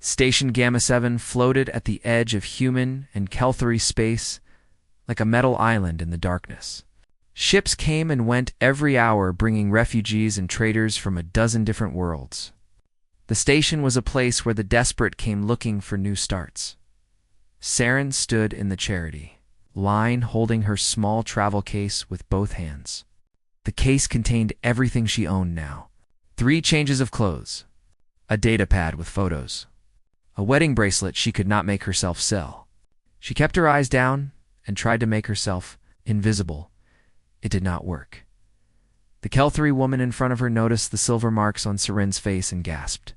Station Gamma 7 floated at the edge of human and Kelthari space like a metal island in the darkness. Ships came and went every hour, bringing refugees and traders from a dozen different worlds. The station was a place where the desperate came looking for new starts. Saren stood in the charity line, holding her small travel case with both hands. The case contained everything she owned now. 3 changes of clothes, a data pad with photos, a wedding bracelet she could not make herself sell. She kept her eyes down and tried to make herself invisible. It did not work. The Kelthari woman in front of her noticed the silver marks on Saren's face and gasped.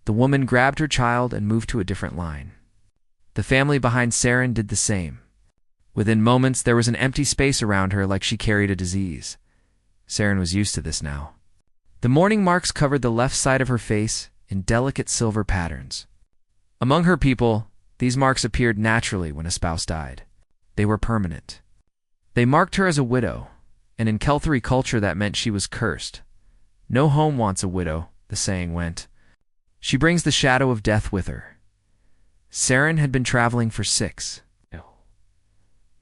The woman grabbed her child and moved to a different line. The family behind Saren did the same. Within moments, there was an empty space around her like she carried a disease. Saren was used to this now. The mourning marks covered the left side of her face in delicate silver patterns. Among her people, these marks appeared naturally when a spouse died. They were permanent. They marked her as a widow, and in Kelthari culture that meant she was cursed. No home wants a widow, the saying went. She brings the shadow of death with her. Saren had been traveling for 6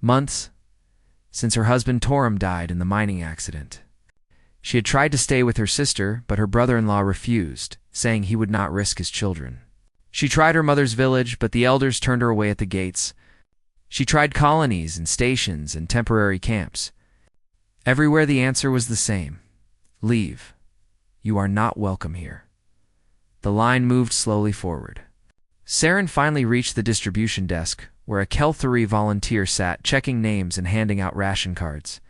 months since her husband Torum died in the mining accident. She had tried to stay with her sister, but her brother-in-law refused, saying he would not risk his children. She tried her mother's village, but the elders turned her away at the gates. She tried colonies and stations and temporary camps. Everywhere the answer was the same. Leave. You are not welcome here. The line moved slowly forward. Saren finally reached the distribution desk, where a Kelthari volunteer sat checking names and handing out ration cards.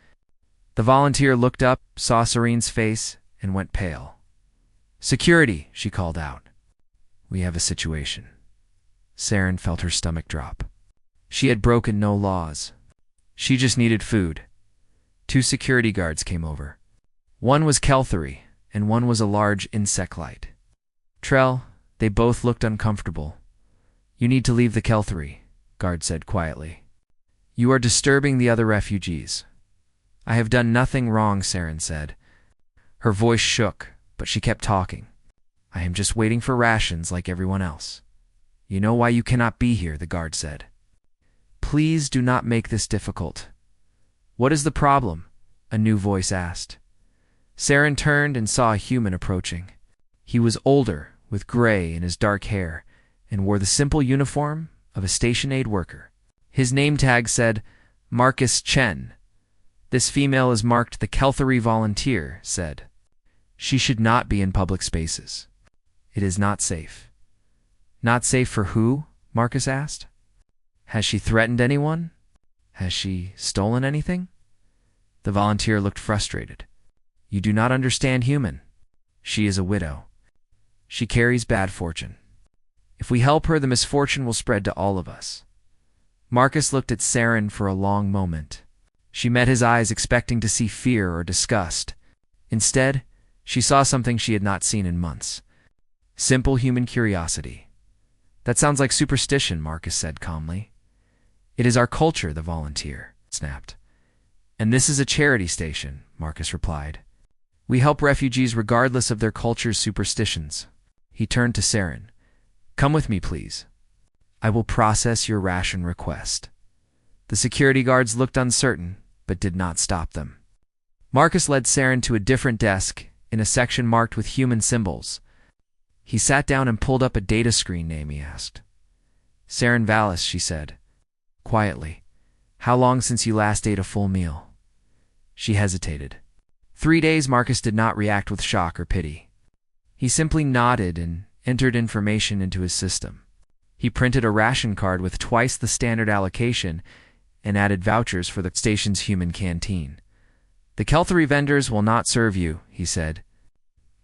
The volunteer looked up, saw Serene's face, and went pale. "Security," she called out. "We have a situation." Saren felt her stomach drop. She had broken no laws. She just needed food. 2 security guards came over. One was Kelthari, and one was a large insectite. Trell, they both looked uncomfortable. "You need to leave the Kelthari," guard said quietly. "You are disturbing the other refugees." "I have done nothing wrong," Saren said. Her voice shook, but she kept talking. "I am just waiting for rations like everyone else." "You know why you cannot be here," the guard said. "Please do not make this difficult." "What is the problem?" a new voice asked. Saren turned and saw a human approaching. He was older, with gray in his dark hair, and wore the simple uniform of a station aid worker. His name tag said, Marcus Chen. "This female is marked the Kelthari volunteer," said. "She should not be in public spaces. It is not safe." "Not safe for who?" Marcus asked. "Has she threatened anyone? Has she stolen anything?" The volunteer looked frustrated. "You do not understand human. She is a widow. She carries bad fortune. If we help her, the misfortune will spread to all of us." Marcus looked at Saren for a long moment. She met his eyes expecting to see fear or disgust. Instead, she saw something she had not seen in months. Simple human curiosity. "That sounds like superstition," Marcus said calmly. "It is our culture," the volunteer snapped. "And this is a charity station," Marcus replied. "We help refugees regardless of their culture's superstitions." He turned to Saren. "Come with me, please. I will process your ration request." The security guards looked uncertain, but did not stop them. Marcus led Saren to a different desk in a section marked with human symbols. He sat down and pulled up a data screen name he asked. "Saren Vallis," she said, quietly. "How long since you last ate a full meal?" She hesitated. 3 days. Marcus did not react with shock or pity. He simply nodded and entered information into his system. He printed a ration card with twice the standard allocation and added vouchers for the station's human canteen. "The Kelthari vendors will not serve you," he said,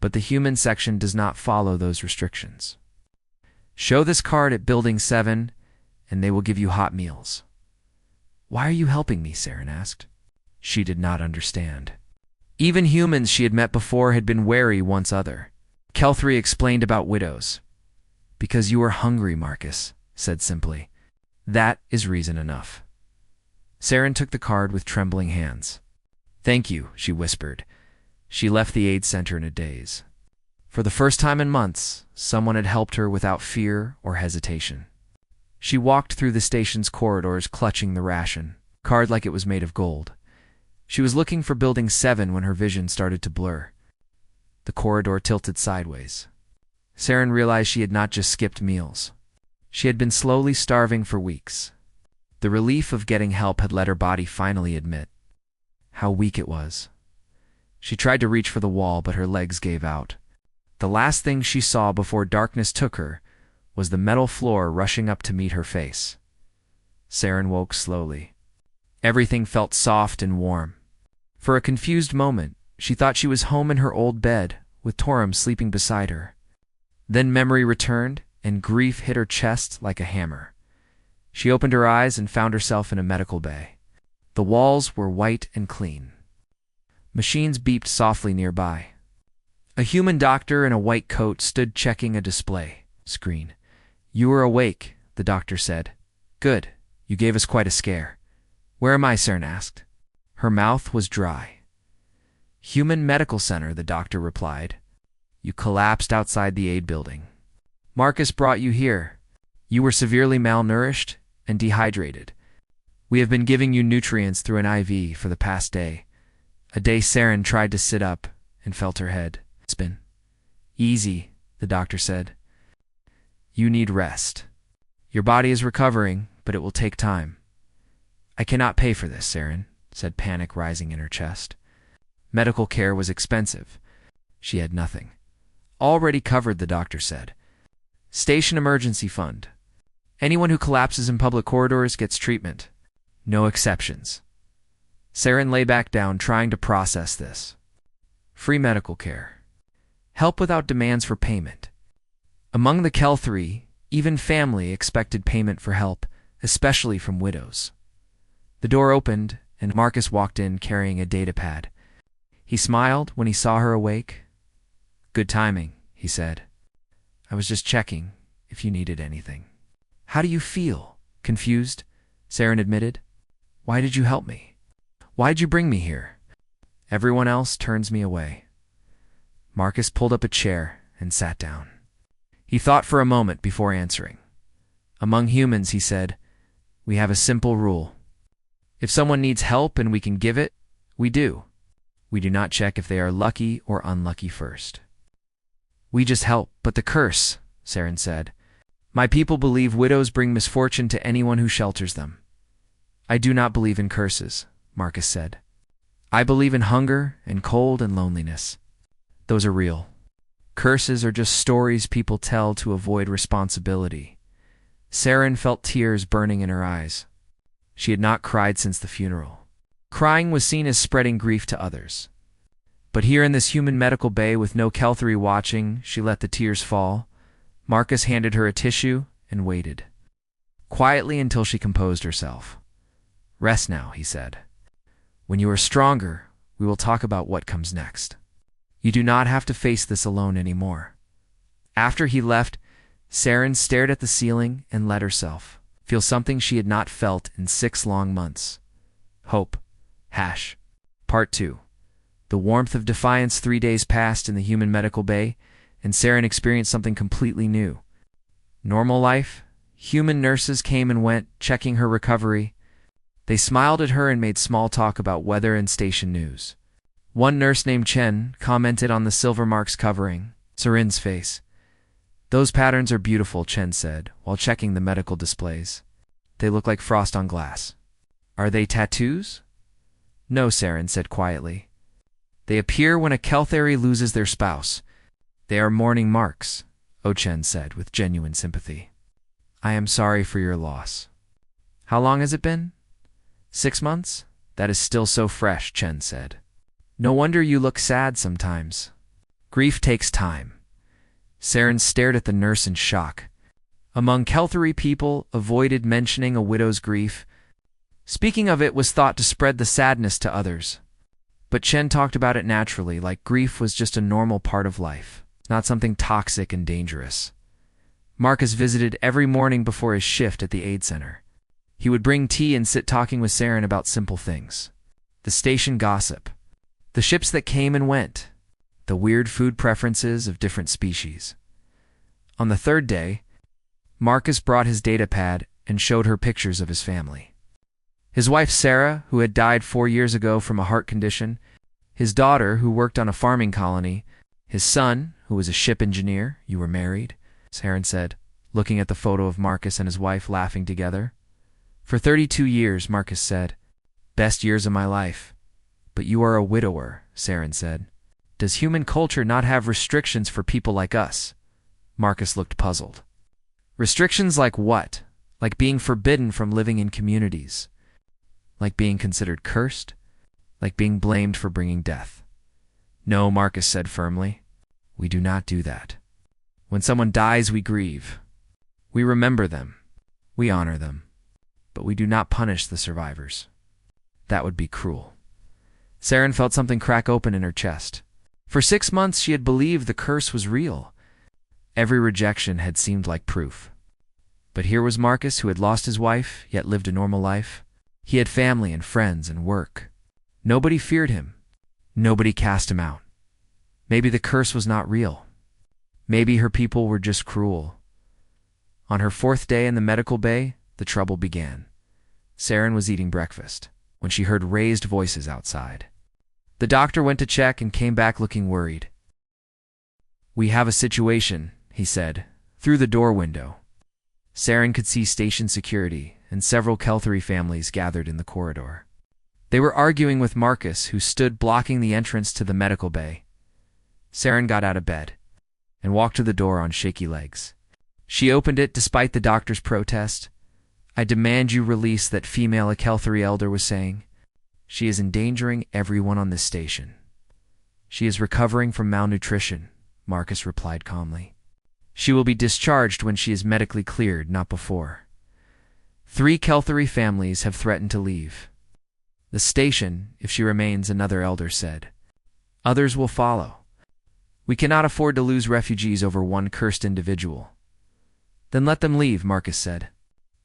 "but the human section does not follow those restrictions. Show this card at Building 7, and they will give you hot meals." "Why are you helping me?" Saren asked. She did not understand. Even humans she had met before had been wary once other. Kelthari explained about widows. "Because you are hungry," Marcus said simply. "That is reason enough." Saren took the card with trembling hands. "Thank you," she whispered. She left the aid center in a daze. For the first time in months, someone had helped her without fear or hesitation. She walked through the station's corridors clutching the ration, card like it was made of gold. She was looking for Building 7 when her vision started to blur. The corridor tilted sideways. Saren realized she had not just skipped meals. She had been slowly starving for weeks. The relief of getting help had let her body finally admit how weak it was. She tried to reach for the wall, but her legs gave out. The last thing she saw before darkness took her was the metal floor rushing up to meet her face. Saren woke slowly. Everything felt soft and warm. For a confused moment, she thought she was home in her old bed, with Torum sleeping beside her. Then memory returned, and grief hit her chest like a hammer. She opened her eyes and found herself in a medical bay. The walls were white and clean. Machines beeped softly nearby. A human doctor in a white coat stood checking a display screen. "You are awake," the doctor said. "Good. You gave us quite a scare." "Where am I?" Saren asked. Her mouth was dry. "Human Medical Center," the doctor replied. "You collapsed outside the aid building. Marcus brought you here. You were severely malnourished and dehydrated. We have been giving you nutrients through an IV for the past day." A day Saren tried to sit up and felt her head spin. "Easy," the doctor said. "You need rest. Your body is recovering, but it will take time." "I cannot pay for this," Saren said, panic rising in her chest. Medical care was expensive. She had nothing. "Already covered," the doctor said. "Station emergency fund. Anyone who collapses in public corridors gets treatment. No exceptions." Saren lay back down, trying to process this. Free medical care. Help without demands for payment. Among the Kel-3, even family expected payment for help, especially from widows. The door opened, and Marcus walked in carrying a datapad. He smiled when he saw her awake. "Good timing," he said. "I was just checking if you needed anything." "How do you feel?" "Confused," Saren admitted. "Why did you help me? Why'd you bring me here?" "Everyone else turns me away." Marcus pulled up a chair and sat down. He thought for a moment before answering. "Among humans," he said, "we have a simple rule. If someone needs help and we can give it, we do. We do not check if they are lucky or unlucky first. We just help." "But the curse," Saren said. "My people believe widows bring misfortune to anyone who shelters them." "I do not believe in curses," Marcus said. "I believe in hunger and cold and loneliness. Those are real. Curses are just stories people tell to avoid responsibility." Saren felt tears burning in her eyes. She had not cried since the funeral. Crying was seen as spreading grief to others. But here in this human medical bay with no Kel-3 watching, she let the tears fall. Marcus handed her a tissue and waited. Quietly until she composed herself. "Rest now," he said. "When you are stronger, we will talk about what comes next. You do not have to face this alone anymore." After he left, Saren stared at the ceiling and let herself feel something she had not felt in 6 long months. Hope. Part 2. The warmth of defiance. 3 days passed in the human medical bay, and Saren experienced something completely new. Normal life. Human nurses came and went, checking her recovery. They smiled at her and made small talk about weather and station news. One nurse named Chen commented on the silver marks covering Saren's face. "Those patterns are beautiful," Chen said, while checking the medical displays. "They look like frost on glass." "Are they tattoos?" "No," Saren said quietly. "They appear when a Kel-3 loses their spouse. They are mourning marks," Chen said with genuine sympathy. "I am sorry for your loss." "How long has it been?" 6 months? That is still so fresh," Chen said. "No wonder you look sad sometimes. Grief takes time." Saren stared at the nurse in shock. Among Kel-3 people avoided mentioning a widow's grief. Speaking of it was thought to spread the sadness to others. But Chen talked about it naturally, like grief was just a normal part of life, not something toxic and dangerous. Marcus visited every morning before his shift at the aid center. He would bring tea and sit talking with Saren about simple things. The station gossip. The ships that came and went. the weird food preferences of different species. On the third day, Marcus brought his datapad and showed her pictures of his family. His wife Sarah, who had died 4 years ago from a heart condition, his daughter, who worked on a farming colony, his son, who was a ship engineer. You were married, Saren said, looking at the photo of Marcus and his wife laughing together. For 32 years, Marcus said. Best years of my life. But you are a widower, Saren said. Does human culture not have restrictions for people like us? Marcus looked puzzled. Restrictions like what? Like being forbidden from living in communities? Like being considered cursed? Like being blamed for bringing death? No, Marcus said firmly. We do not do that. When someone dies, we grieve. We remember them. We honor them. But we do not punish the survivors. That would be cruel. Saren felt something crack open in her chest. For 6 months, she had believed the curse was real. Every rejection had seemed like proof. But here was Marcus, who had lost his wife, yet lived a normal life. He had family and friends and work. Nobody feared him. Nobody cast him out. Maybe the curse was not real. Maybe her people were just cruel. On her 4th day in the medical bay, the trouble began. Saren was eating breakfast when she heard raised voices outside. The doctor went to check and came back looking worried. We have a situation, he said, through the door window. Saren could see station security and several Kelthari families gathered in the corridor. They were arguing with Marcus, who stood blocking the entrance to the medical bay. Saren got out of bed and walked to the door on shaky legs. She opened it despite the doctor's protest. I demand you release that female, a Kelthari elder was saying. She is endangering everyone on this station. She is recovering from malnutrition, Marcus replied calmly. She will be discharged when she is medically cleared, not before. 3 Kelthari families have threatened to leave the station if she remains, another elder said. Others will follow. We cannot afford to lose refugees over one cursed individual. Then let them leave, Marcus said.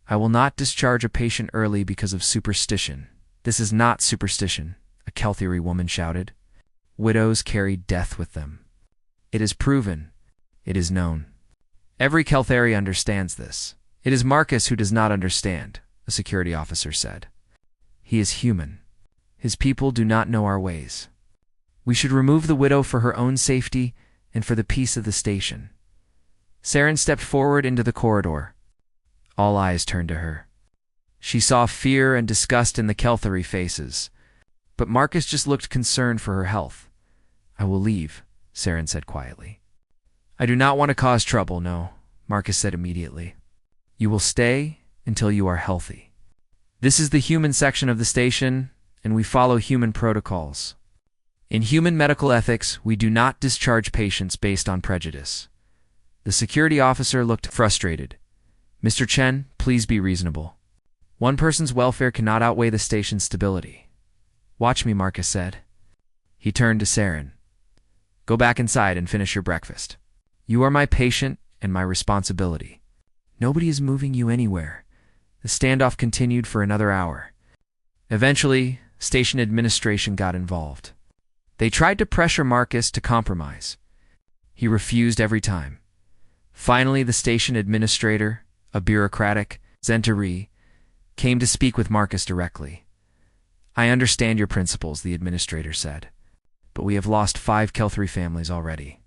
I will not discharge a patient early because of superstition. This is not superstition, a Kelthari woman shouted. Widows carry death with them. It is proven. It is known. Every Kelthari understands this. It is Marcus who does not understand, a security officer said. He is human. His people do not know our ways. We should remove the widow for her own safety and for the peace of the station. Saren stepped forward into the corridor. All eyes turned to her. She saw fear and disgust in the Kelthari faces, but Marcus just looked concerned for her health. I will leave, Saren said quietly. I do not want to cause trouble, no, Marcus said immediately. You will stay until you are healthy. This is the human section of the station, and we follow human protocols. In human medical ethics, we do not discharge patients based on prejudice. The security officer looked frustrated. Mr. Chen, please be reasonable. One person's welfare cannot outweigh the station's stability. Watch me, Marcus said. He turned to Saren. Go back inside and finish your breakfast. You are my patient and my responsibility. Nobody is moving you anywhere. The standoff continued for another hour. Eventually, station administration got involved. They tried to pressure Marcus to compromise. He refused every time. Finally, the station administrator, a bureaucratic Zentari, came to speak with Marcus directly. I understand your principles, the administrator said, but we have lost 5 Kelthari families already.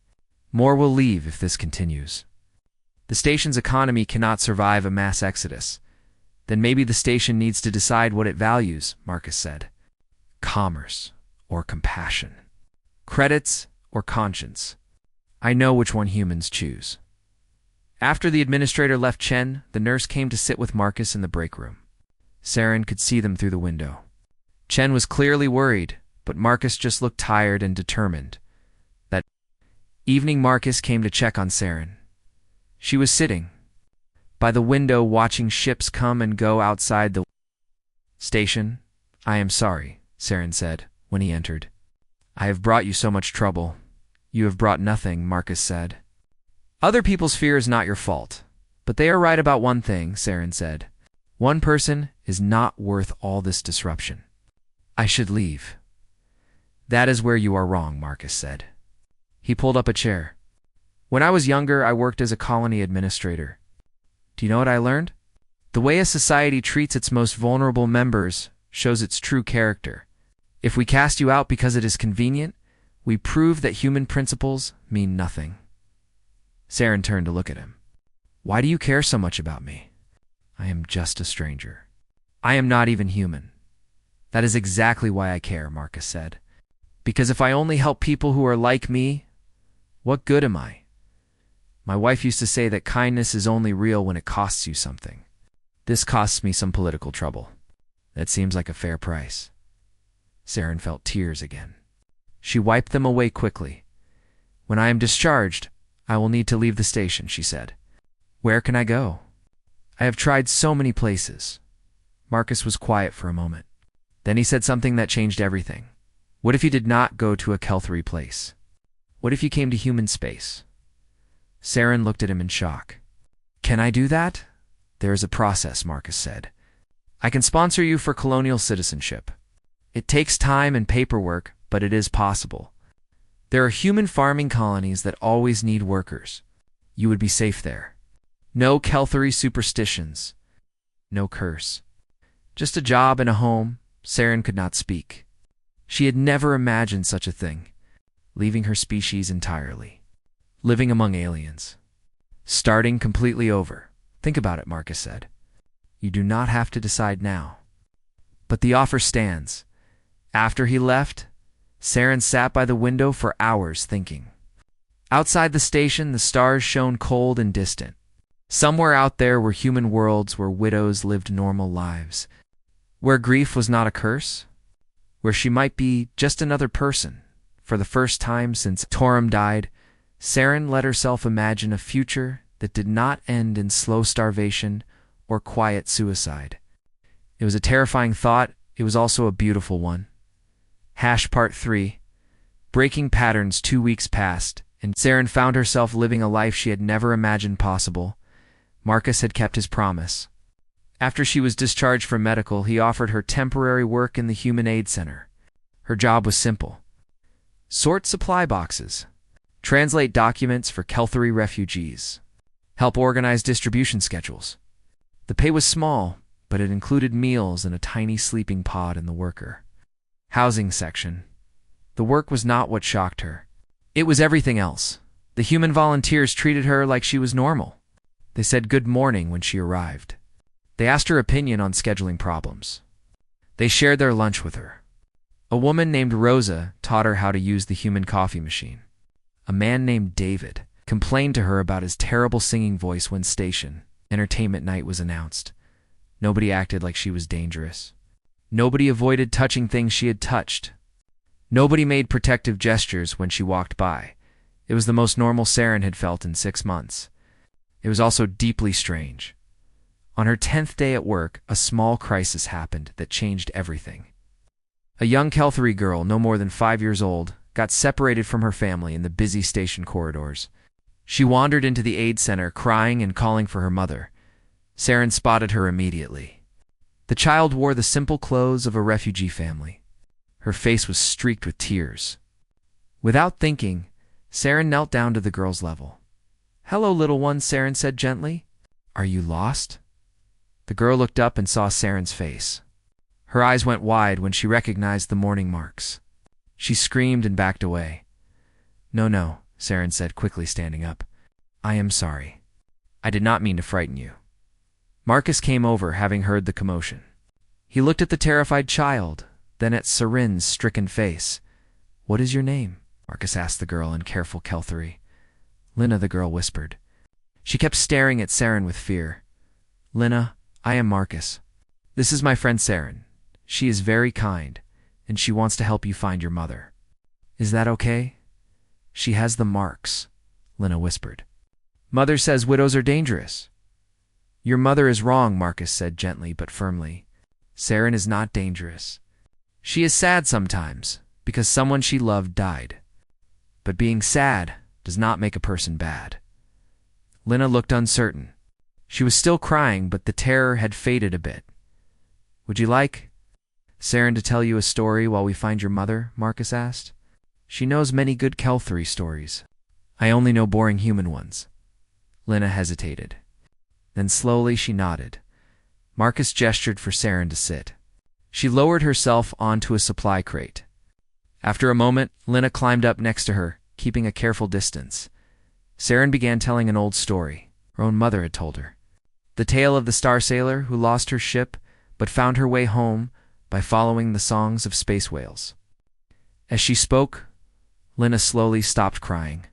More will leave if this continues. The station's economy cannot survive a mass exodus. Then maybe the station needs to decide what it values, Marcus said. Commerce or compassion. Credits or conscience. I know which one humans choose. After the administrator left Chen, the nurse came to sit with Marcus in the break room. Saren could see them through the window. Chen was clearly worried, but Marcus just looked tired and determined. That evening, Marcus came to check on Saren. She was sitting by the window watching ships come and go outside the station. I am sorry, Saren said when he entered. I have brought you so much trouble. You have brought nothing, Marcus said. Other people's fear is not your fault, but they are right about one thing, Saren said. One person is not worth all this disruption. I should leave. That is where you are wrong, Marcus said. He pulled up a chair. When I was younger, I worked as a colony administrator. Do you know what I learned? The way a society treats its most vulnerable members shows its true character. If we cast you out because it is convenient, we prove that human principles mean nothing. Saren turned to look at him. Why do you care so much about me? I am just a stranger. I am not even human. That is exactly why I care, Marcus said. Because if I only help people who are like me, what good am I? My wife used to say that kindness is only real when it costs you something. This costs me some political trouble. That seems like a fair price. Saren felt tears again. She wiped them away quickly. When I am discharged, I will need to leave the station, she said. Where can I go? I have tried so many places. Marcus was quiet for a moment. Then he said something that changed everything. What if you did not go to a Kelthery place? What if you came to human space? Saren looked at him in shock. Can I do that? There is a process, Marcus said. I can sponsor you for colonial citizenship. It takes time and paperwork, but it is possible. There are human farming colonies that always need workers. You would be safe there. No Kelthery superstitions. No curse. Just a job and a home. Saren could not speak. She had never imagined such a thing. Leaving her species entirely. Living among aliens. Starting completely over. Think about it, Marcus said. You do not have to decide now. But the offer stands. After he left, Saren sat by the window for hours thinking. Outside the station, the stars shone cold and distant. Somewhere out there were human worlds where widows lived normal lives. Where grief was not a curse. Where she might be just another person. For the first time since Torum died, Saren let herself imagine a future that did not end in slow starvation or quiet suicide. It was a terrifying thought. It was also a beautiful one. Part 3. Breaking patterns. 2 weeks passed, and Saren found herself living a life she had never imagined possible. Marcus had kept his promise. After she was discharged from medical, he offered her temporary work in the Human Aid Center. Her job was simple. Sort supply boxes. Translate documents for Kelthery refugees. Help organize distribution schedules. The pay was small, but it included meals and a tiny sleeping pod in the worker. Housing section. The work was not what shocked her. It was everything else. The human volunteers treated her like she was normal. They said good morning when she arrived. They asked her opinion on scheduling problems. They shared their lunch with her. A woman named Rosa taught her how to use the human coffee machine. A man named David complained to her about his terrible singing voice when station entertainment night was announced. Nobody acted like she was dangerous. Nobody avoided touching things she had touched. Nobody made protective gestures when she walked by. It was the most normal Saren had felt in 6 months. It was also deeply strange. On her 10th day at work, a small crisis happened that changed everything. A young Kelthery girl, no more than 5 years old, got separated from her family in the busy station corridors. She wandered into the aid center, crying and calling for her mother. Saren spotted her immediately. The child wore the simple clothes of a refugee family. Her face was streaked with tears. Without thinking, Saren knelt down to the girl's level. "Hello, little one," Saren said gently. "Are you lost?" The girl looked up and saw Saren's face. Her eyes went wide when she recognized the mourning marks. She screamed and backed away. No, Saren said, quickly standing up. "I am sorry. I did not mean to frighten you." Marcus came over, having heard the commotion. He looked at the terrified child, then at Saren's stricken face. "What is your name?" Marcus asked the girl in careful Kelthery. "Lina," the girl whispered. She kept staring at Saren with fear. "Lina, I am Marcus. This is my friend Saren. She is very kind, and she wants to help you find your mother." "Is that okay?" "She has the marks," Lina whispered. "Mother says widows are dangerous." "Your mother is wrong," Marcus said gently but firmly. "Saren is not dangerous. She is sad sometimes, because someone she loved died. But being sad does not make a person bad." Lina looked uncertain. She was still crying, but the terror had faded a bit. "Would you like Saren to tell you a story while we find your mother?" Marcus asked. She knows many good Kelthry stories. I only know boring human ones. Lena hesitated. Then slowly she nodded. Marcus gestured for Saren to sit. She lowered herself onto a supply crate. After a moment, Lena climbed up next to her, keeping a careful distance. Saren began telling an old story her own mother had told her. The tale of the star sailor who lost her ship but found her way home by following the songs of space whales. As she spoke, Lena slowly stopped crying.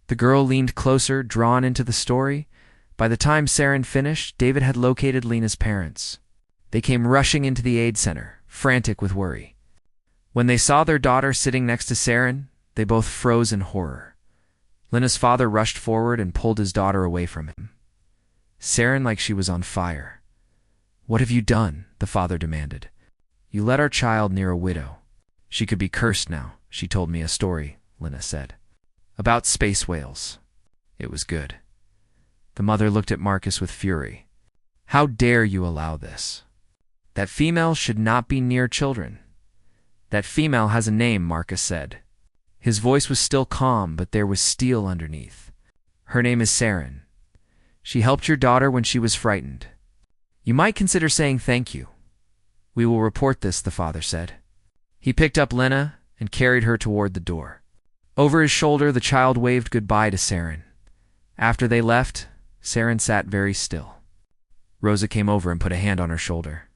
The girl leaned closer, drawn into the story. By the time Saren finished, David had located Lena's parents. They came rushing into the aid center, frantic with worry. When they saw their daughter sitting next to Saren, they both froze in horror. Lena's father rushed forward and pulled his daughter away from him. Saren like she was on fire. "What have you done?" the father demanded. "You led our child near a widow. She could be cursed now. She told me a story," Lena said. "About space whales. It was good." The mother looked at Marcus with fury. "How dare you allow this? That female should not be near children." "That female has a name," Marcus said. His voice was still calm, but there was steel underneath. "Her name is Saren. She helped your daughter when she was frightened. You might consider saying thank you." "We will report this," the father said. He picked up Lena and carried her toward the door. Over his shoulder, the child waved goodbye to Saren. After they left, Saren sat very still. Rosa came over and put a hand on her shoulder.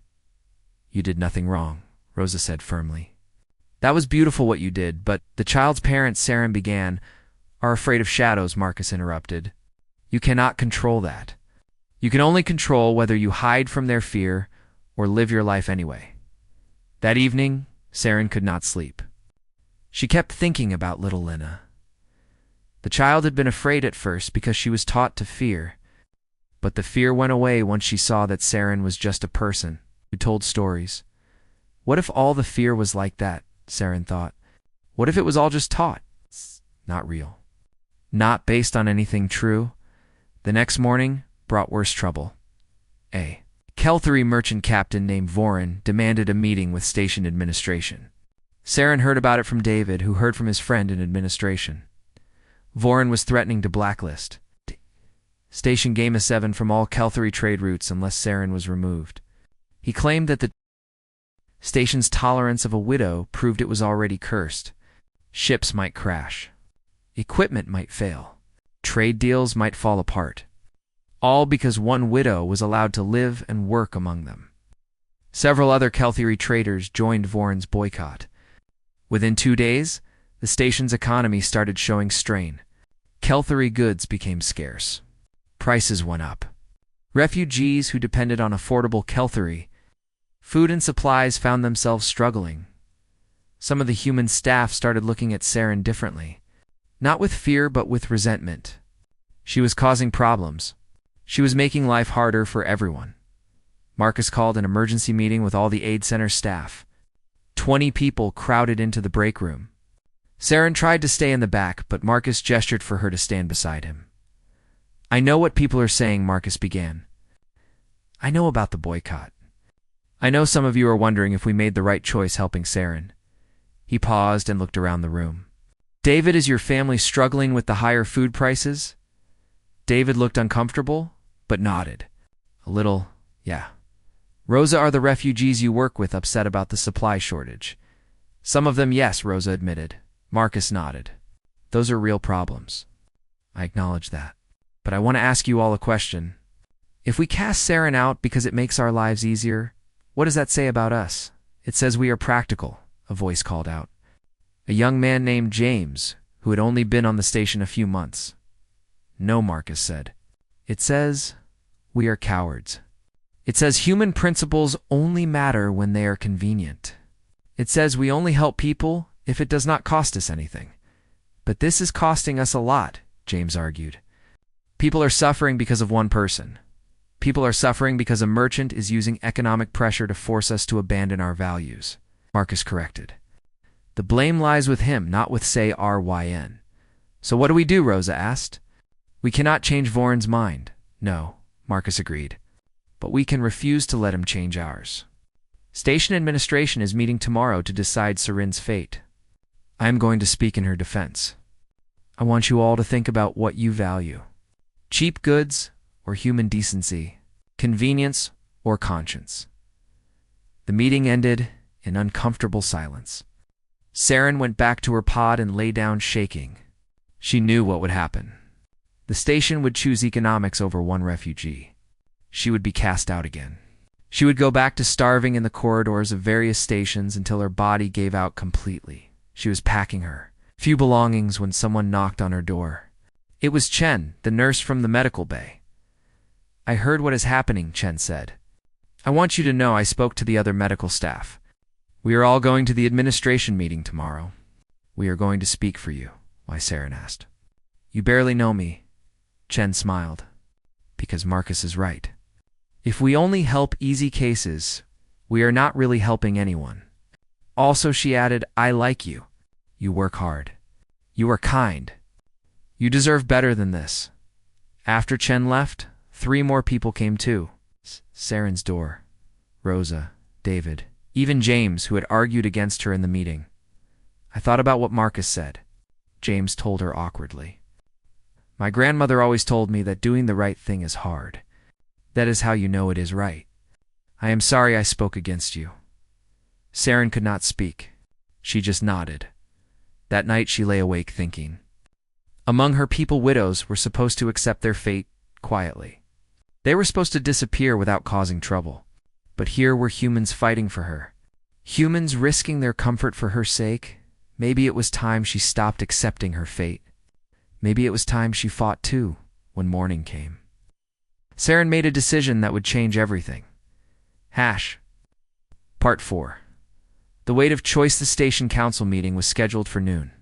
"You did nothing wrong," Rosa said firmly. "That was beautiful what you did, but the child's parents," Saren began. "Are afraid of shadows," Marcus interrupted. "You cannot control that. You can only control whether you hide from their fear or live your life anyway." That evening, Saren could not sleep. She kept thinking about little Lena. The child had been afraid at first because she was taught to fear, but the fear went away once she saw that Saren was just a person who told stories. What if all the fear was like that, Saren thought. What if it was all just taught? Not real. Not based on anything true. The next morning brought worse trouble. A Kelthry merchant captain named Voren demanded a meeting with station administration. Saren heard about it from David, who heard from his friend in administration. Voren was threatening to blacklist Station Gamma 7 from all Kelthry trade routes unless Saren was removed. He claimed that the station's tolerance of a widow proved it was already cursed. Ships might crash. Equipment might fail. Trade deals might fall apart. All because one widow was allowed to live and work among them. Several other Kelthry traders joined Voren's boycott. Within 2 days, the station's economy started showing strain. Kelthry goods became scarce. Prices went up. Refugees who depended on affordable Kelthry food and supplies found themselves struggling. Some of the human staff started looking at Saren differently. Not with fear, but with resentment. She was causing problems. She was making life harder for everyone. Marcus called an emergency meeting with all the aid center staff. 20 people crowded into the break room. Saren tried to stay in the back, but Marcus gestured for her to stand beside him. "I know what people are saying," Marcus began. "I know about the boycott. I know some of you are wondering if we made the right choice helping Saren." He paused and looked around the room. "David, is your family struggling with the higher food prices?" David looked uncomfortable, but nodded. "A little, yeah." "Rosa, are the refugees you work with upset about the supply shortage?" "Some of them, yes," Rosa admitted. Marcus nodded. "Those are real problems." "I acknowledge that. But I want to ask you all a question. If we cast Saren out because it makes our lives easier, what does that say about us?" "It says we are practical," a voice called out. A young man named James, who had only been on the station a few months. "No," Marcus said. "It says we are cowards. It says human principles only matter when they are convenient. It says we only help people if it does not cost us anything. But this is costing us a lot," James argued. "People are suffering because of one person. People are suffering because a merchant is using economic pressure to force us to abandon our values," Marcus corrected. "The blame lies with him, not with, say, RYN. "So what do we do?" Rosa asked. "We cannot change Voren's mind." "No," Marcus agreed. "But we can refuse to let him change ours. Station administration is meeting tomorrow to decide Sarin's fate." I am going to speak in her defense. I want you all to think about what you value. Cheap goods or human decency, convenience or conscience. The meeting ended in uncomfortable silence. Saren went back to her pod and lay down shaking. She knew what would happen. The station would choose economics over one refugee. She would be cast out again. She would go back to starving in the corridors of various stations until her body gave out completely. She was packing her few belongings when someone knocked on her door. It was Chen, the nurse from the medical bay. I heard what is happening, Chen said. I want you to know I spoke to the other medical staff. We are all going to the administration meeting tomorrow. We are going to speak for you, Saren asked. You barely know me, Chen smiled. Because Marcus is right. If we only help easy cases, we are not really helping anyone. Also, she added, I like you. You work hard. You are kind. You deserve better than this. After Chen left, 3 more people came too. Saren's door, Rosa, David, even James, who had argued against her in the meeting. I thought about what Marcus said. James told her awkwardly. My grandmother always told me that doing the right thing is hard. That is how you know it is right. I am sorry I spoke against you. Saren could not speak. She just nodded. That night she lay awake thinking. Among her people, widows were supposed to accept their fate quietly. They were supposed to disappear without causing trouble. But here were humans fighting for her. Humans risking their comfort for her sake. Maybe it was time she stopped accepting her fate. Maybe it was time she fought too, when morning came. Saren made a decision that would change everything. Part 4. The weight of choice. The station council meeting was scheduled for noon.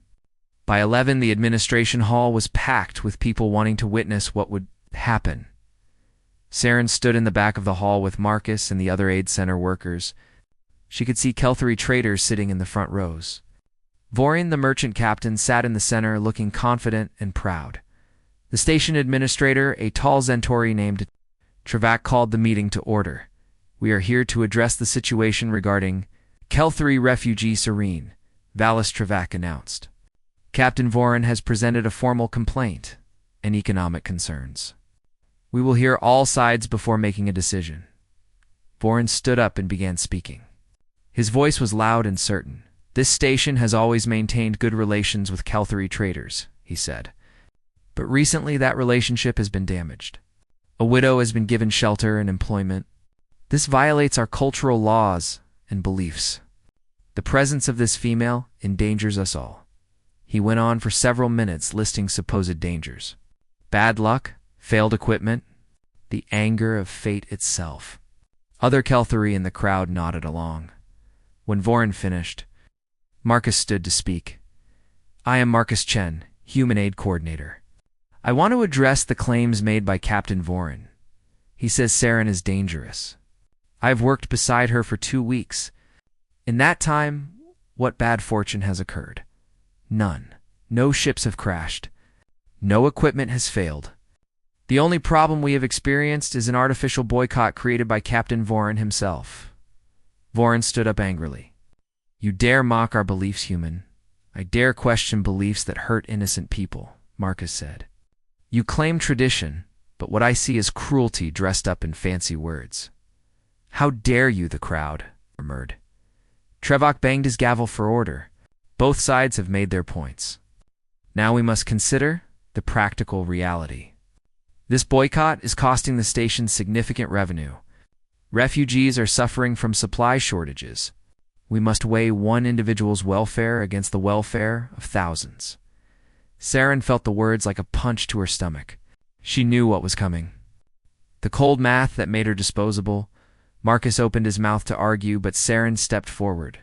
By 11, the administration hall was packed with people wanting to witness what would happen. Saren stood in the back of the hall with Marcus and the other aid center workers. She could see Kelthari traders sitting in the front rows. Vorin, the merchant captain, sat in the center looking confident and proud. The station administrator, a tall Zentori named Travak, called the meeting to order. We are here to address the situation regarding Kelthari refugee Serene, Valis Travak announced. Captain Vorin has presented a formal complaint and economic concerns. We will hear all sides before making a decision. Vorin stood up and began speaking. His voice was loud and certain. This station has always maintained good relations with Kelthari traders, he said. But recently that relationship has been damaged. A widow has been given shelter and employment. This violates our cultural laws and beliefs. The presence of this female endangers us all. He went on for several minutes listing supposed dangers. Bad luck, failed equipment, the anger of fate itself. Other Kelthari in the crowd nodded along. When Vorin finished, Marcus stood to speak. I am Marcus Chen, Human Aid Coordinator. I want to address the claims made by Captain Vorin. He says Saren is dangerous. I have worked beside her for 2 weeks. In that time, what bad fortune has occurred? None. No ships have crashed. No equipment has failed. The only problem we have experienced is an artificial boycott created by Captain Vorin himself. Vorin stood up angrily. You dare mock our beliefs, human. I dare question beliefs that hurt innocent people, Marcus said. You claim tradition, but what I see is cruelty dressed up in fancy words. How dare you, the crowd murmured. Trevok banged his gavel for order. Both sides have made their points. Now we must consider the practical reality. This boycott is costing the station significant revenue. Refugees are suffering from supply shortages. We must weigh one individual's welfare against the welfare of thousands. Saren felt the words like a punch to her stomach. She knew what was coming. The cold math that made her disposable. Marcus opened his mouth to argue, but Saren stepped forward.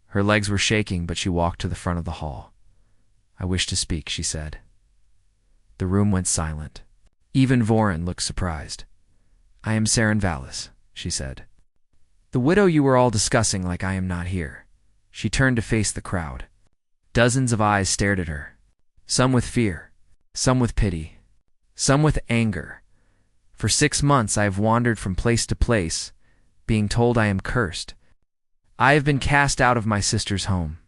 Her legs were shaking, but she walked to the front of the hall. I wish to speak, she said. The room went silent. Even Vorin looked surprised. I am Saren Valis, she said. The widow you were all discussing like I am not here. She turned to face the crowd. Dozens of eyes stared at her. Some with fear, some with pity, some with anger. For 6 months I have wandered from place to place, being told I am cursed. I have been cast out of my sister's home.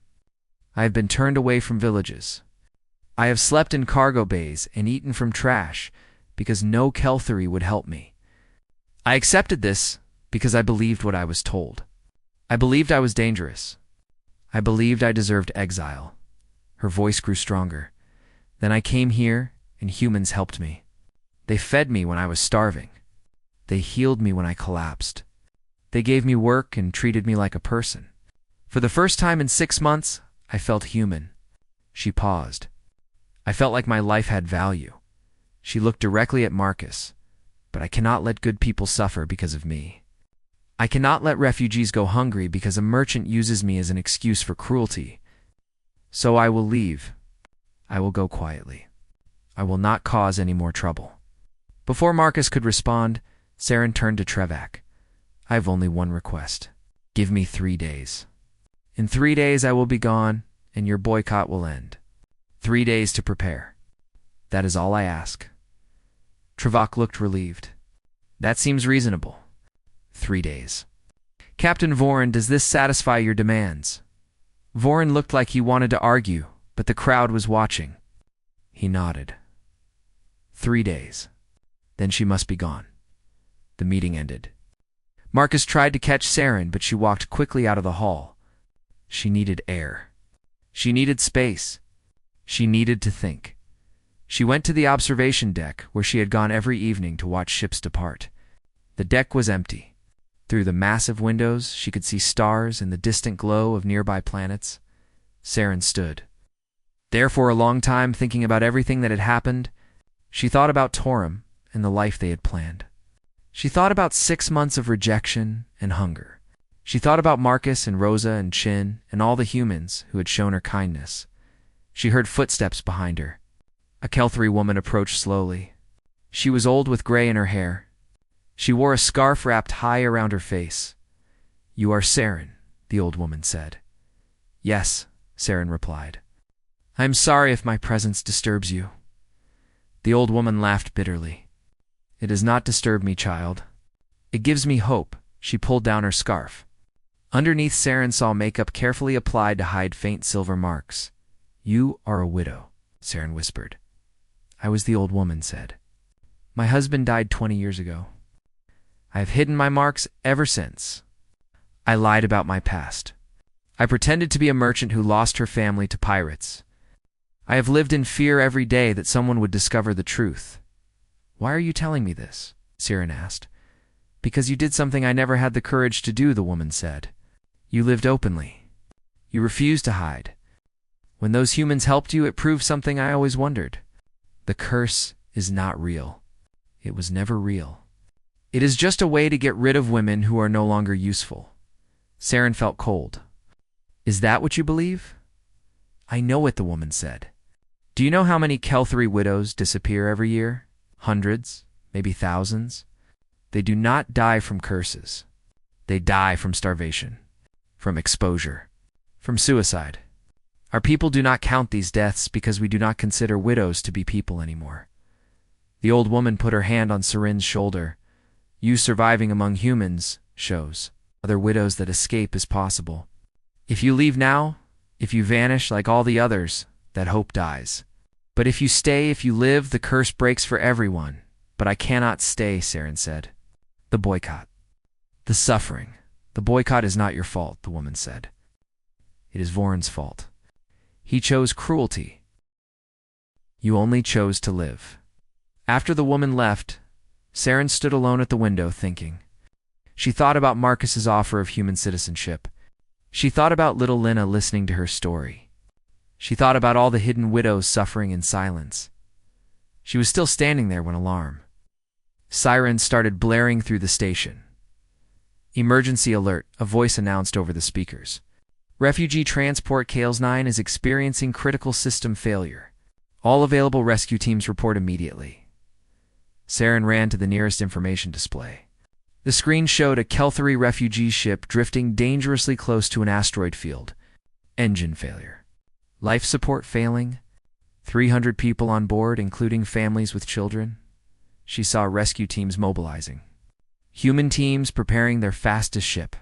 I have been turned away from villages. I have slept in cargo bays and eaten from trash because no Kelthari would help me. I accepted this because I believed what I was told. I believed I was dangerous. I believed I deserved exile. Her voice grew stronger. Then I came here, and humans helped me. They fed me when I was starving. They healed me when I collapsed. They gave me work and treated me like a person. For the first time in 6 months, I felt human. She paused. I felt like my life had value. She looked directly at Marcus. But I cannot let good people suffer because of me. I cannot let refugees go hungry because a merchant uses me as an excuse for cruelty. So I will leave. I will go quietly. I will not cause any more trouble. Before Marcus could respond, Saren turned to Trevak. I have only one request. Give me 3 days. In 3 days I will be gone, and your boycott will end. 3 days to prepare. That is all I ask. Trevak looked relieved. That seems reasonable. 3 days. Captain Vorin, does this satisfy your demands? Vorin looked like he wanted to argue, but the crowd was watching. He nodded. 3 days. Then she must be gone. The meeting ended. Marcus tried to catch Saren, but she walked quickly out of the hall. She needed air. She needed space. She needed to think. She went to the observation deck, where she had gone every evening to watch ships depart. The deck was empty. Through the massive windows, she could see stars and the distant glow of nearby planets. Saren stood. There for a long time, thinking about everything that had happened, she thought about Torum and the life they had planned. She thought about 6 months of rejection and hunger. She thought about Marcus and Rosa and Chin and all the humans who had shown her kindness. She heard footsteps behind her. A Kelthari woman approached slowly. She was old with gray in her hair. She wore a scarf wrapped high around her face. You are Saren, the old woman said. Yes, Saren replied. I am sorry if my presence disturbs you. The old woman laughed bitterly. It does not disturb me, child. It gives me hope. She pulled down her scarf. Underneath, Saren saw makeup carefully applied to hide faint silver marks. You are a widow, Saren whispered. I was the old woman said. My husband died 20 years ago. I have hidden my marks ever since. I lied about my past. I pretended to be a merchant who lost her family to pirates. I have lived in fear every day that someone would discover the truth. Why are you telling me this? Saren asked. Because you did something I never had the courage to do, the woman said. You lived openly. You refused to hide. When those humans helped you, it proved something I always wondered. The curse is not real. It was never real. It is just a way to get rid of women who are no longer useful. Saren felt cold. Is that what you believe? I know it, the woman said. Do you know how many Kelthari widows disappear every year? Hundreds, maybe thousands. They do not die from curses. They die from starvation, from exposure, from suicide. Our people do not count these deaths because we do not consider widows to be people anymore. The old woman put her hand on Saren's shoulder. You surviving among humans shows other widows that escape is possible. If you leave now, if you vanish like all the others, that hope dies. But if you stay, if you live, the curse breaks for everyone. But I cannot stay, Saren said. The boycott. The suffering. The boycott is not your fault, the woman said. It is Vorin's fault. He chose cruelty. You only chose to live. After the woman left, Saren stood alone at the window thinking. She thought about Marcus's offer of human citizenship. She thought about little Lena listening to her story. She thought about all the hidden widows suffering in silence. She was still standing there when alarm. Sirens started blaring through the station. Emergency alert, a voice announced over the speakers. Refugee transport Kales 9 is experiencing critical system failure. All available rescue teams report immediately. Saren ran to the nearest information display. The screen showed a Kelthari refugee ship drifting dangerously close to an asteroid field. Engine failure. Life support failing. 300 people on board, including families with children. She saw rescue teams mobilizing. Human teams preparing their fastest ship.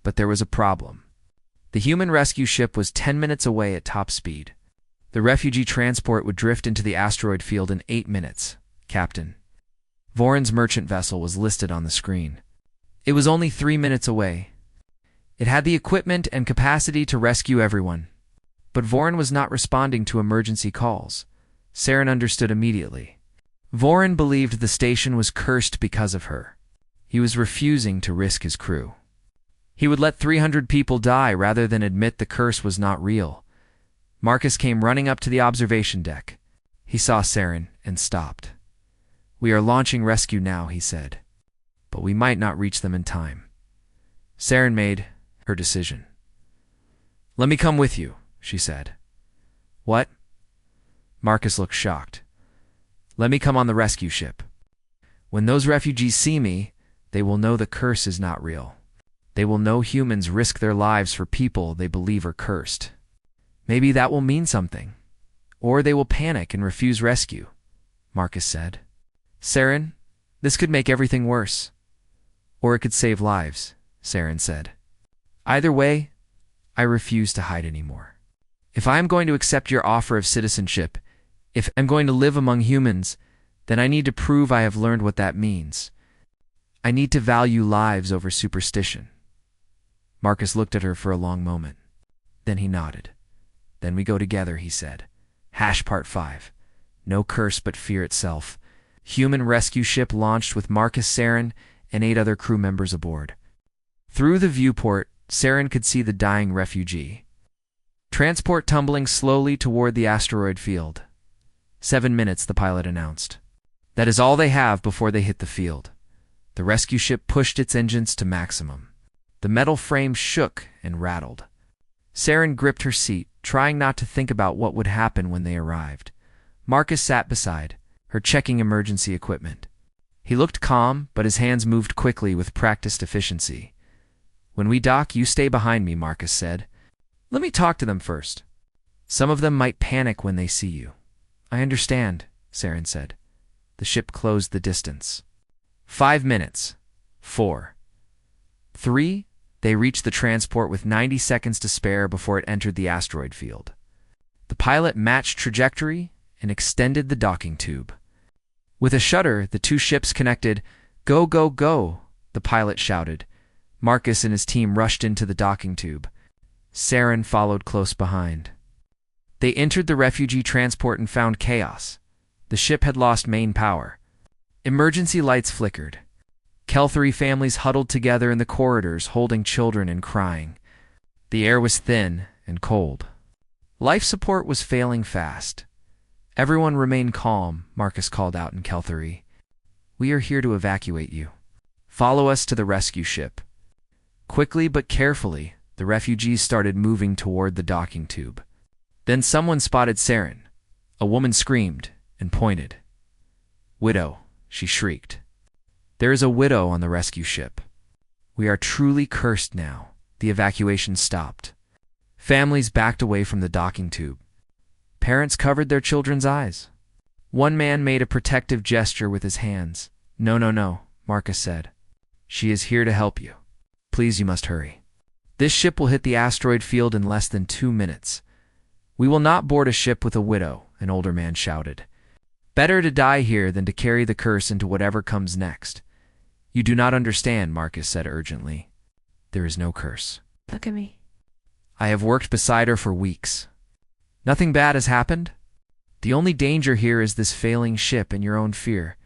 But there was a problem. The human rescue ship was 10 minutes away at top speed. The refugee transport would drift into the asteroid field in 8 minutes, Captain. Voron's merchant vessel was listed on the screen. It was only 3 minutes away. It had the equipment and capacity to rescue everyone. But Voron was not responding to emergency calls. Saren understood immediately. Voron believed the station was cursed because of her. He was refusing to risk his crew. He would let 300 people die rather than admit the curse was not real. Marcus came running up to the observation deck. He saw Saren and stopped. "We are launching rescue now," he said. "But we might not reach them in time." Saren made her decision. "Let me come with you," she said. "What?" Marcus looked shocked. "Let me come on the rescue ship. When those refugees see me, they will know the curse is not real. They will know humans risk their lives for people they believe are cursed. Maybe that will mean something. Or they will panic and refuse rescue," Marcus said. "Saren, this could make everything worse. Or it could save lives," Saren said. "Either way, I refuse to hide anymore. If I am going to accept your offer of citizenship, if I'm going to live among humans, then I need to prove I have learned what that means. I need to value lives over superstition." Marcus looked at her for a long moment. Then he nodded. "Then we go together," he said. Part 5. No curse but fear itself. Human rescue ship launched with Marcus, Saren, and 8 other crew members aboard. Through the viewport, Saren could see the dying refugee. Transport tumbling slowly toward the asteroid field. 7 minutes, the pilot announced. That is all they have before they hit the field. The rescue ship pushed its engines to maximum. The metal frame shook and rattled. Saren gripped her seat, trying not to think about what would happen when they arrived. Marcus sat beside her, checking emergency equipment. He looked calm, but his hands moved quickly with practiced efficiency. "When we dock, you stay behind me," Marcus said. "Let me talk to them first. Some of them might panic when they see you." "I understand," Saren said. The ship closed the distance. 5 minutes. 4. 3. They reached the transport with 90 seconds to spare before it entered the asteroid field. The pilot matched trajectory and extended the docking tube. With a shudder, the 2 ships connected. "Go, go, go," the pilot shouted. Marcus and his team rushed into the docking tube. Saren followed close behind. They entered the refugee transport and found chaos. The ship had lost main power. Emergency lights flickered. Kelthari families huddled together in the corridors, holding children and crying. The air was thin and cold. Life support was failing fast. "Everyone remain calm," Marcus called out in Kelthari. "We are here to evacuate you. Follow us to the rescue ship." Quickly but carefully, the refugees started moving toward the docking tube. Then someone spotted Saren. A woman screamed and pointed. "Widow," she shrieked. "There is a widow on the rescue ship. We are truly cursed now." The evacuation stopped. Families backed away from the docking tube. Parents covered their children's eyes. One man made a protective gesture with his hands. "No, no, no," Marcus said. "She is here to help you. Please, you must hurry. This ship will hit the asteroid field in less than 2 minutes. We will not board a ship with a widow," an older man shouted. "Better to die here than to carry the curse into whatever comes next." "You do not understand," Marcus said urgently. "There is no curse. Look at me." I have worked beside her for weeks. Nothing bad has happened. The only danger here is this failing ship and your own fear."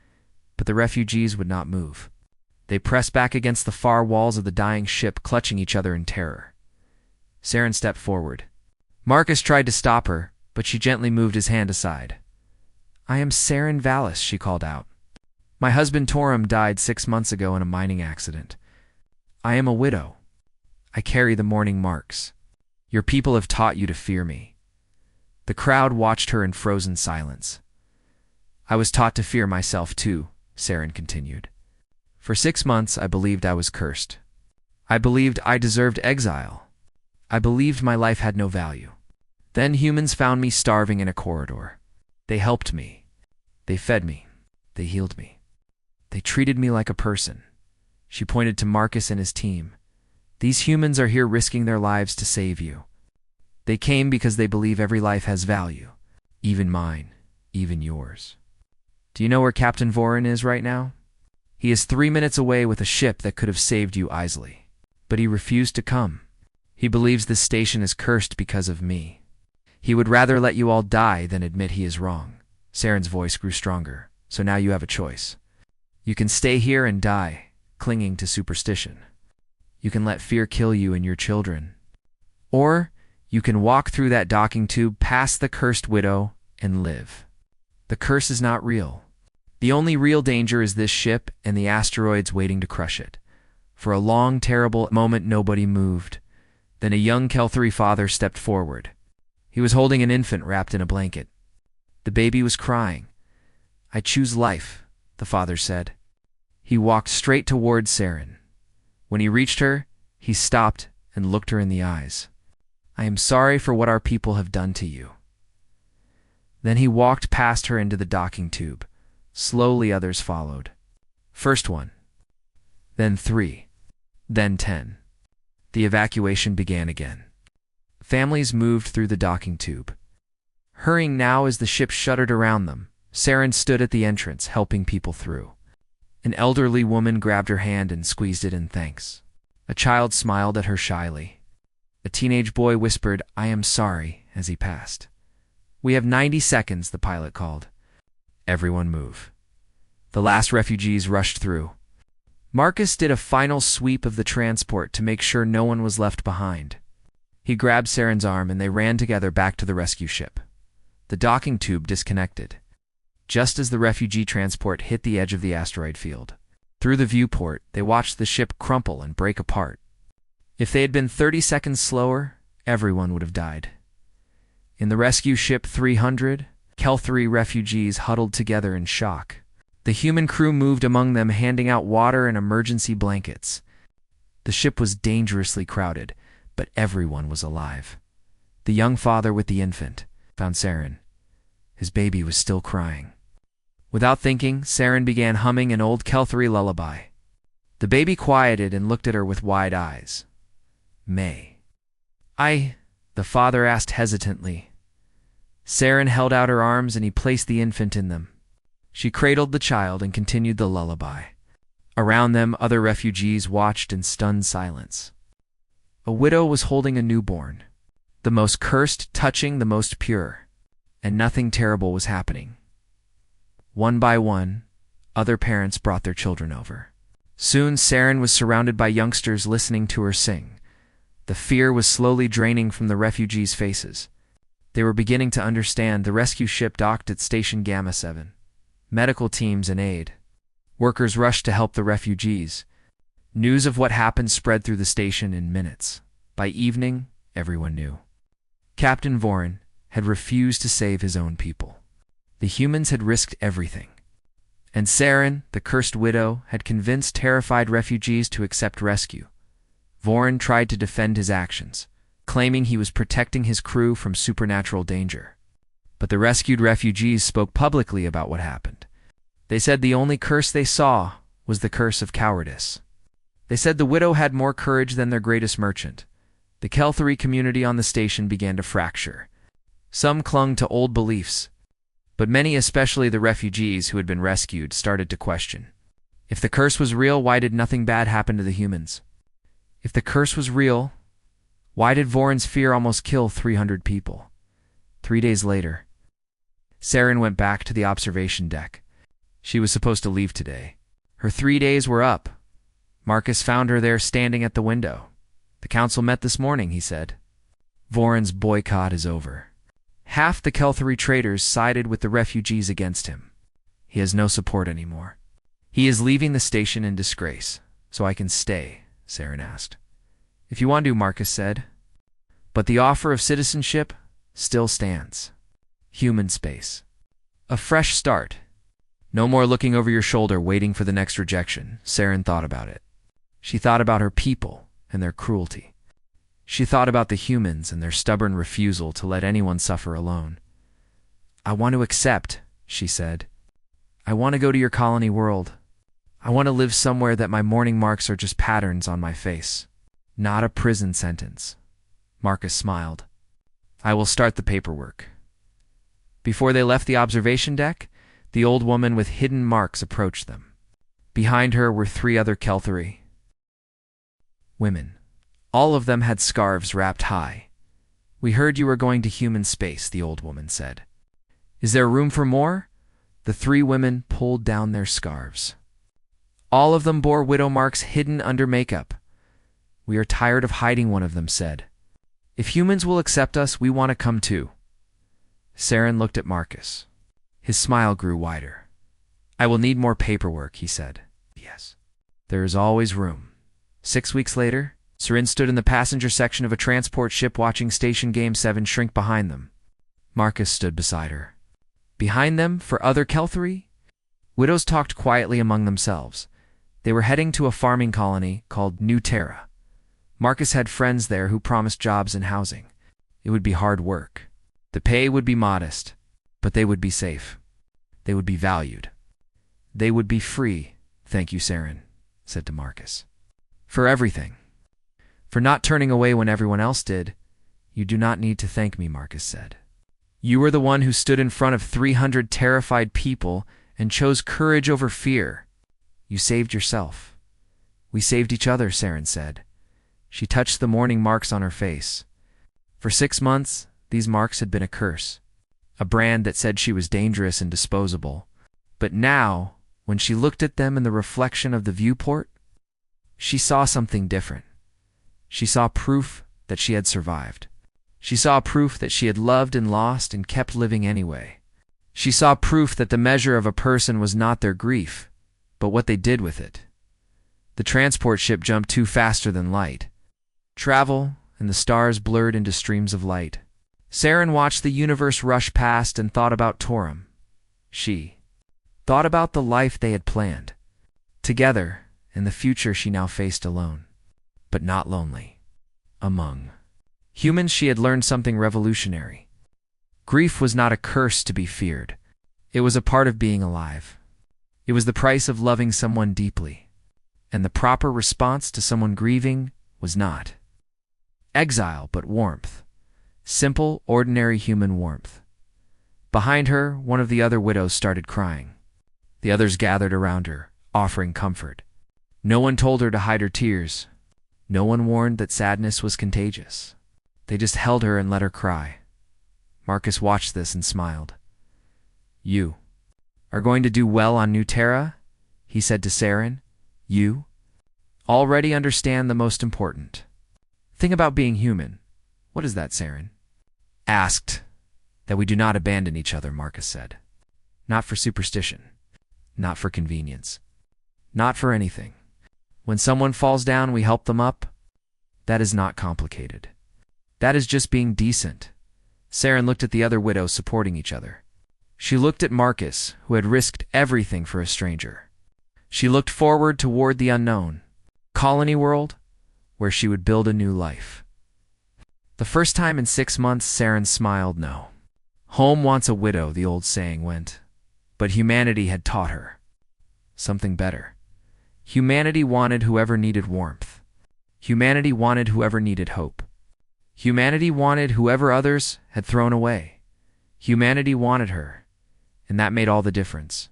But the refugees would not move. They pressed back against the far walls of the dying ship, clutching each other in terror. Saren stepped forward. Marcus tried to stop her, but she gently moved his hand aside. "I am Saren Vallis," she called out. "My husband Torum died 6 months ago in a mining accident. I am a widow. I carry the mourning marks. Your people have taught you to fear me." The crowd watched her in frozen silence. "I was taught to fear myself too," Saren continued. "For 6 months I believed I was cursed. I believed I deserved exile. I believed my life had no value. Then humans found me starving in a corridor. They helped me. They fed me. They healed me. They treated me like a person." She pointed to Marcus and his team. These humans are here risking their lives to save you. They came because they believe every life has value. Even mine, even yours. Do you know where Captain Vorin is right now? He is 3 minutes away with a ship that could have saved you easily. But he refused to come. He believes this station is cursed because of me. He would rather let you all die than admit he is wrong. Saren's voice grew stronger. So now you have a choice. You can stay here and die, clinging to superstition. You can let fear kill you and your children. Or you can walk through that docking tube past the cursed widow and live. The curse is not real. The only real danger is this ship and the asteroids waiting to crush it. For a long, terrible moment, nobody moved. Then a young Kelthari father stepped forward. He was holding an infant wrapped in a blanket. The baby was crying. "I choose life," the father said. He walked straight towards Saren. When he reached her, he stopped and looked her in the eyes. "I am sorry for what our people have done to you." Then he walked past her into the docking tube. Slowly others followed. First one, then 3, then 10. The evacuation began again. Families moved through the docking tube. Hurrying now as the ship shuttered around them, Saren stood at the entrance, helping people through. An elderly woman grabbed her hand and squeezed it in thanks. A child smiled at her shyly. A teenage boy whispered, "I am sorry," as he passed. "We have 90 seconds," the pilot called. Everyone move. The last refugees rushed through. Marcus did a final sweep of the transport to make sure no one was left behind. He grabbed Saren's arm and they ran together back to the rescue ship. The docking tube disconnected. Just as the refugee transport hit the edge of the asteroid field. Through the viewport, they watched the ship crumple and break apart. If they had been 30 seconds slower, everyone would have died. In the rescue ship 300, Kelthari refugees huddled together in shock. The human crew moved among them, handing out water and emergency blankets. The ship was dangerously crowded, but everyone was alive. The young father with the infant found Saren. His baby was still crying. Without thinking, Saren began humming an old Kelthari lullaby. The baby quieted and looked at her with wide eyes. "May I?" the father asked hesitantly. Saren held out her arms and he placed the infant in them. She cradled the child and continued the lullaby. Around them, other refugees watched in stunned silence. A widow was holding a newborn, the most cursed touching the most pure, and nothing terrible was happening. One by one, other parents brought their children over. Soon, Saren was surrounded by youngsters listening to her sing. The fear was slowly draining from the refugees' faces. They were beginning to understand. The rescue ship docked at Station Gamma 7. Medical teams and aid. Workers rushed to help the refugees. News of what happened spread through the station in minutes. By evening, everyone knew. Captain Vorin had refused to save his own people. The humans had risked everything. And Saren, the cursed widow, had convinced terrified refugees to accept rescue. Vorin tried to defend his actions, claiming he was protecting his crew from supernatural danger. But the rescued refugees spoke publicly about what happened. They said the only curse they saw was the curse of cowardice. They said the widow had more courage than their greatest merchant. The Kelthari community on the station began to fracture. Some clung to old beliefs, but many, especially the refugees who had been rescued, started to question. If the curse was real, why did nothing bad happen to the humans? If the curse was real, why did Vorin's fear almost kill 300 people? 3 days later, Saren went back to the observation deck. She was supposed to leave today. Her 3 days were up. Marcus found her there standing at the window. "The council met this morning," he said. "Vorin's boycott is over. Half the Kelthari traders sided with the refugees against him. He has no support anymore. He is leaving the station in disgrace. So I can stay," Saren asked. "If you want to," Marcus said. "But the offer of citizenship still stands. Human space. A fresh start. No more looking over your shoulder waiting for the next rejection." Saren thought about it. She thought about her people and their cruelty. She thought about the humans and their stubborn refusal to let anyone suffer alone. "I want to accept," she said. "I want to go to your colony world. I want to live somewhere that my morning marks are just patterns on my face." Not a prison sentence. Marcus smiled. I will start the paperwork. Before they left the observation deck, the old woman with hidden marks approached them. Behind her were 3 other Kelthari women. All of them had scarves wrapped high. We heard you were going to human space, the old woman said. Is there room for more? The 3 women pulled down their scarves. All of them bore widow marks hidden under makeup. We are tired of hiding, one of them said. If humans will accept us, we want to come too. Saren looked at Marcus. His smile grew wider. I will need more paperwork, he said. Yes. There is always room. 6 weeks later, Saren stood in the passenger section of a transport ship watching Station Game 7 shrink behind them. Marcus stood beside her. Behind them, for other Kelthari, widows talked quietly among themselves. They were heading to a farming colony called New Terra. Marcus had friends there who promised jobs and housing. It would be hard work. The pay would be modest, but they would be safe. They would be valued. They would be free, thank you, Saren said to Marcus. For everything. For not turning away when everyone else did. You do not need to thank me, Marcus said. You were the one who stood in front of 300 terrified people and chose courage over fear. You saved yourself. We saved each other, Saren said. She touched the mourning marks on her face. For 6 months, these marks had been a curse, a brand that said she was dangerous and disposable. But now, when she looked at them in the reflection of the viewport, she saw something different. She saw proof that she had survived. She saw proof that she had loved and lost and kept living anyway. She saw proof that the measure of a person was not their grief, but what they did with it. The transport ship jumped faster than light. Travel and the stars blurred into streams of light. Saren watched the universe rush past and thought about Torum. She thought about the life they had planned. Together, and the future she now faced alone. But not lonely. Among humans, she had learned something revolutionary. Grief was not a curse to be feared. It was a part of being alive. It was the price of loving someone deeply. And the proper response to someone grieving was not exile, but warmth. Simple, ordinary human warmth. Behind her, one of the other widows started crying. The others gathered around her, offering comfort. No one told her to hide her tears. No one warned that sadness was contagious. They just held her and let her cry. Marcus watched this and smiled. You are going to do well on New Terra, he said to Saren. You already understand the most important thing about being human. What is that, Saren asked. That we do not abandon each other, Marcus said. Not for superstition. Not for convenience. Not for anything. When someone falls down, we help them up. That is not complicated. That is just being decent. Saren looked at the other widows supporting each other. She looked at Marcus, who had risked everything for a stranger. She looked forward toward the unknown. Colony world, where she would build a new life. The first time in 6 months, Saren smiled no. Home wants a widow, the old saying went. But humanity had taught her something better. Humanity wanted whoever needed warmth. Humanity wanted whoever needed hope. Humanity wanted whoever others had thrown away. Humanity wanted her, and that made all the difference.